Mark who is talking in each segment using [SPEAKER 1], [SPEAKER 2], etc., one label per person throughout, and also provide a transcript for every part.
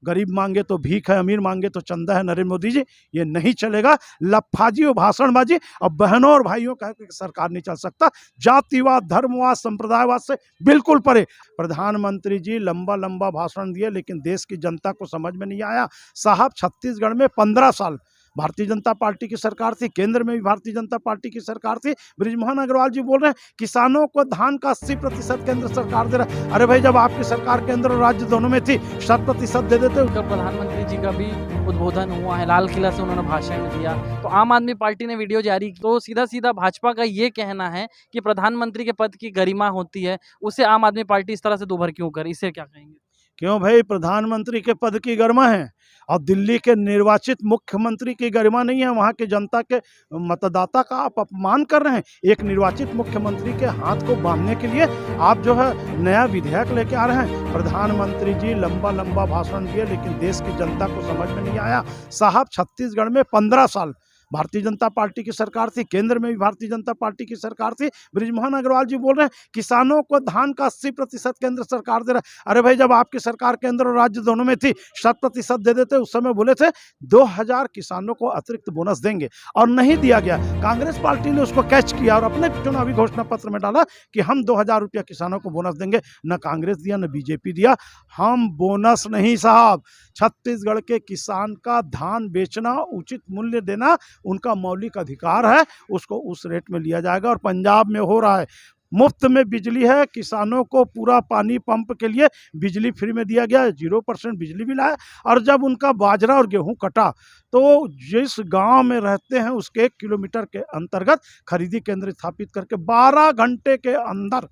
[SPEAKER 1] गरीब मांगे तो भीख है, अमीर मांगे तो चंदा है। नरेंद्र मोदी जी, ये नहीं चलेगा। लफाजी और भाषणबाजी और बहनों और भाइयों का सरकार नहीं चल सकता। जातिवाद, धर्मवाद, संप्रदायवाद से बिल्कुल परे। प्रधानमंत्री जी लंबा लंबा भाषण दिए, लेकिन देश की जनता को समझ में नहीं आया। साहब, छत्तीसगढ़ में 15 साल भारतीय जनता पार्टी की सरकार थी, केंद्र में भी भारतीय जनता पार्टी की सरकार थी। बृजमोहन अग्रवाल जी बोल रहे हैं किसानों को धान का 80% केंद्र सरकार दे रहा है। अरे भाई, जब आपकी सरकार केंद्र और राज्य दोनों में थी, 100% दे देते।
[SPEAKER 2] प्रधानमंत्री जी का भी उद्बोधन हुआ है, लाल किला से उन्होंने भाषण दिया, तो आम आदमी पार्टी ने वीडियो जारी की। तो सीधा सीधा भाजपा का ये कहना है कि प्रधानमंत्री के पद की गरिमा होती है, उसे आम आदमी पार्टी इस तरह से दोभर क्यों करे, इसे क्या कहेंगे?
[SPEAKER 1] क्यों भाई, प्रधानमंत्री के पद की गरिमा है और दिल्ली के निर्वाचित मुख्यमंत्री की गरिमा नहीं है। वहाँ के जनता के मतदाता का आप अपमान कर रहे हैं। एक निर्वाचित मुख्यमंत्री के हाथ को बांधने के लिए आप जो है नया विधेयक लेके आ रहे हैं। प्रधानमंत्री जी लंबा लंबा भाषण दिए, लेकिन देश की जनता को समझ में नहीं आया। साहब, छत्तीसगढ़ में 15 साल भारतीय जनता पार्टी की सरकार थी, केंद्र में भी भारतीय जनता पार्टी की सरकार थी। बृजमोहन अग्रवाल जी बोल रहे हैं किसानों को धान का 80% केंद्र सरकार दे रहा है। अरे भाई, जब आपकी सरकार केंद्र और राज्य दोनों में थी, 100% दे देते। उस समय बोले थे 2000 किसानों को अतिरिक्त बोनस देंगे और नहीं दिया गया। कांग्रेस पार्टी ने उसको कैच किया और अपने चुनावी घोषणा पत्र में डाला कि हम 2000 रुपया किसानों को बोनस देंगे। न कांग्रेस दिया, न बीजेपी दिया। हम बोनस नहीं साहब, छत्तीसगढ़ के किसान का धान बेचना, उचित मूल्य देना उनका मौलिक अधिकार है, उसको उस रेट में लिया जाएगा। और पंजाब में हो रहा है, मुफ्त में बिजली है, किसानों को पूरा पानी पंप के लिए बिजली फ्री में दिया गया है, 0% बिजली बिल आया। और जब उनका बाजरा और गेहूं कटा तो जिस गांव में रहते हैं उसके 1 किलोमीटर के अंतर्गत खरीदी केंद्र स्थापित करके 12 घंटे के अंदर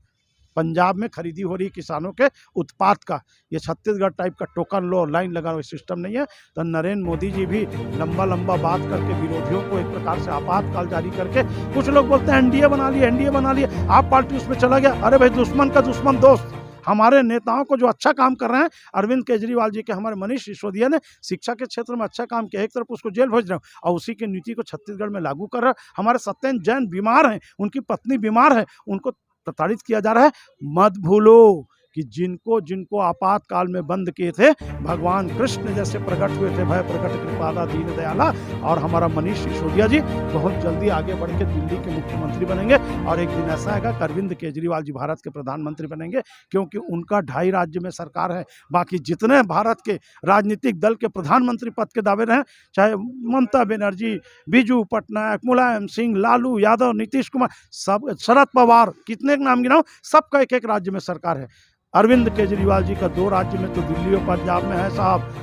[SPEAKER 1] पंजाब में खरीदी हो रही किसानों के उत्पाद का। ये छत्तीसगढ़ टाइप का टोकन लो, लाइन लगा हुआ सिस्टम नहीं है। तो नरेंद्र मोदी जी भी लंबा लंबा बात करके विरोधियों को एक प्रकार से आपातकाल जारी करके, कुछ लोग बोलते हैं एनडीए बना लिए, एनडीए बना लिए, आप पार्टी उसमें चला गया। अरे भाई, दुश्मन का दुश्मन दोस्त। हमारे नेताओं को जो अच्छा काम कर रहे हैं, अरविंद केजरीवाल जी के, हमारे मनीष सिसोदिया ने शिक्षा के क्षेत्र में अच्छा काम किया, एक तरफ उसको जेल भेज रहे हैं और उसी की नीति को छत्तीसगढ़ में लागू कर रहे हैं। हमारे सत्येंद्र जैन बीमार हैं, उनकी पत्नी बीमार है, उनको प्रताड़ित किया जा रहा है। मत भूलो कि जिनको जिनको आपातकाल में बंद किए थे, भगवान कृष्ण जैसे प्रकट हुए थे, भय प्रकट कृपादा दीन दयाला। और हमारा मनीष सिसोदिया जी बहुत जल्दी आगे बढ़ के दिल्ली के मुख्यमंत्री बनेंगे और एक दिन ऐसा आएगा कि अरविंद केजरीवाल जी भारत के प्रधानमंत्री बनेंगे, क्योंकि उनका 2.5 राज्य में सरकार है। बाकी जितने भारत के राजनीतिक दल के प्रधानमंत्री पद के दावे रहे, चाहे ममता बनर्जी, बीजू पटनायक, मुलायम सिंह, लालू यादव, नीतीश कुमार, सब, शरद पवार, कितने नाम गिनाऊं, सबका एक एक राज्य में सरकार है। अरविंद केजरीवाल जी का 2 राज्य में तो दिल्ली और पंजाब में है साहब।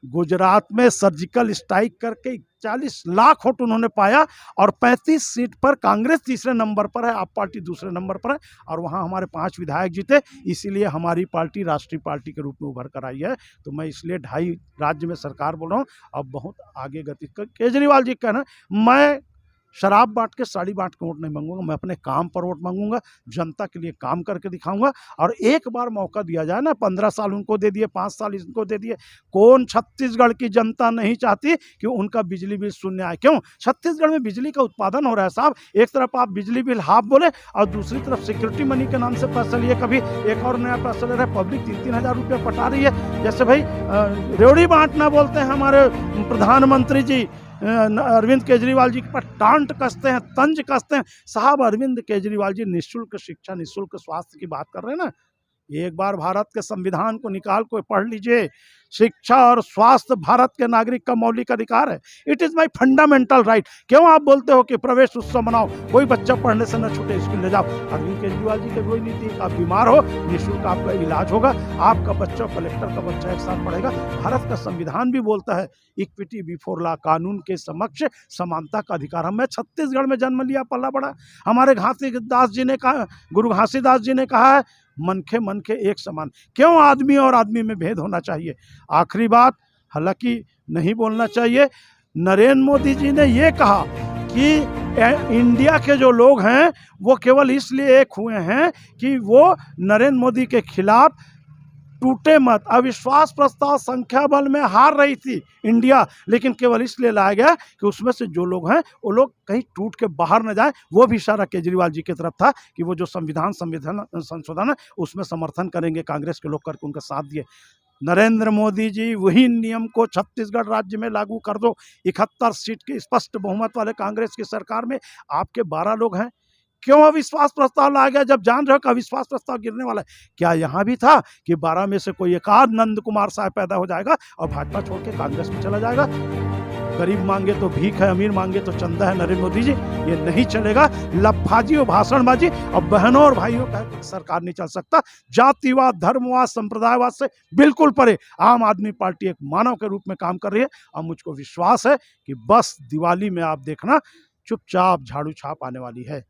[SPEAKER 1] गुजरात में सर्जिकल स्ट्राइक करके 40 लाख वोट उन्होंने पाया और 35 सीट पर कांग्रेस तीसरे नंबर पर है, आप पार्टी दूसरे नंबर पर है। और वहाँ हमारे 5 विधायक जीते, इसीलिए हमारी पार्टी राष्ट्रीय पार्टी के रूप में उभर कर आई है। तो मैं इसलिए 2.5 राज्य में सरकार बोल रहा हूँ, अब बहुत आगे गति कर। केजरीवाल जी कहना, मैं शराब बांट के, साड़ी बांट के वोट नहीं मांगूंगा, मैं अपने काम पर वोट मांगूंगा, जनता के लिए काम करके दिखाऊंगा। और एक बार मौका दिया जाए ना, 15 साल उनको दे दिए, 5 साल इनको दे दिए। कौन छत्तीसगढ़ की जनता नहीं चाहती कि उनका बिजली बिल शून्य आए? क्यों? छत्तीसगढ़ में बिजली का उत्पादन हो रहा है साहब। एक तरफ आप बिजली बिल हाफ बोले और दूसरी तरफ सिक्योरिटी मनी के नाम से पैसा लिए, कभी एक और नया पैसा ले रहे हैं। पब्लिक 3-3 हज़ार रुपया पटा रही है। जैसे भाई रेवड़ी बांटना बोलते हैं हमारे प्रधानमंत्री जी, अरविंद केजरीवाल जी पर टांट कसते हैं, तंज कसते हैं। साहब, अरविंद केजरीवाल जी निःशुल्क शिक्षा, निःशुल्क स्वास्थ्य की बात कर रहे हैं ना। एक बार भारत के संविधान को निकाल को पढ़ लीजिए। शिक्षा और स्वास्थ्य भारत के नागरिक का मौलिक अधिकार है। It is my fundamental right. क्यों आप बोलते हो कि प्रवेश उत्सव मनाओ, कोई बच्चा पढ़ने से न छूटे, स्कूल ले जाओ? अरविंद केजरीवाल जी की कोई नीति, आप बीमार हो, निःशुल्क आपका इलाज होगा, आपका बच्चा, कलेक्टर का बच्चा एक साथ पढ़ेगा। भारत का संविधान भी बोलता है इक्विटी बिफोर लॉ, कानून के समक्ष समानता का अधिकार। हम, मैं छत्तीसगढ़ में जन्म लिया, पला बड़ा। हमारे घासीदास जी ने कहा, गुरु घासीदास जी ने कहा है, मनखे मनखे एक समान। क्यों आदमी और आदमी में भेद होना चाहिए? आखिरी बात, हालांकि नहीं बोलना चाहिए, नरेंद्र मोदी जी ने ये कहा कि इंडिया के जो लोग हैं वो केवल इसलिए एक हुए हैं कि वो नरेंद्र मोदी के खिलाफ टूटे मत। अविश्वास प्रस्ताव संख्या बल में हार रही थी इंडिया, लेकिन केवल इसलिए लाया गया कि उसमें से जो लोग हैं वो लोग कहीं टूट के बाहर न जाए। वो भी इशारा केजरीवाल जी की तरफ था कि वो जो संविधान संशोधन है उसमें समर्थन करेंगे, कांग्रेस के लोग करके उनका साथ दिए। नरेंद्र मोदी जी वही नियम को छत्तीसगढ़ राज्य में लागू कर दो। 71 सीट के स्पष्ट बहुमत वाले कांग्रेस की सरकार में आपके 12 लोग हैं। क्यों अविश्वास प्रस्ताव लाया गया जब जान रहे हो कि अविश्वास प्रस्ताव गिरने वाला है? क्या यहाँ भी था कि 12 में से कोई एक आध नंद कुमार साहब पैदा हो जाएगा और भाजपा छोड़ के कांग्रेस में चला जाएगा? गरीब मांगे तो भीख है, अमीर मांगे तो चंदा है नरेंद्र मोदी जी, ये नहीं चलेगा। लफाजी और भाषणबाजी और बहनों और भाइयों का सरकार नहीं चल सकता। जातिवाद, धर्मवाद, संप्रदायवाद से बिल्कुल परे आम आदमी पार्टी एक मानव के रूप में काम कर रही है और मुझको विश्वास है कि बस दिवाली में आप देखना चुपचाप झाड़ू छाप आने वाली है।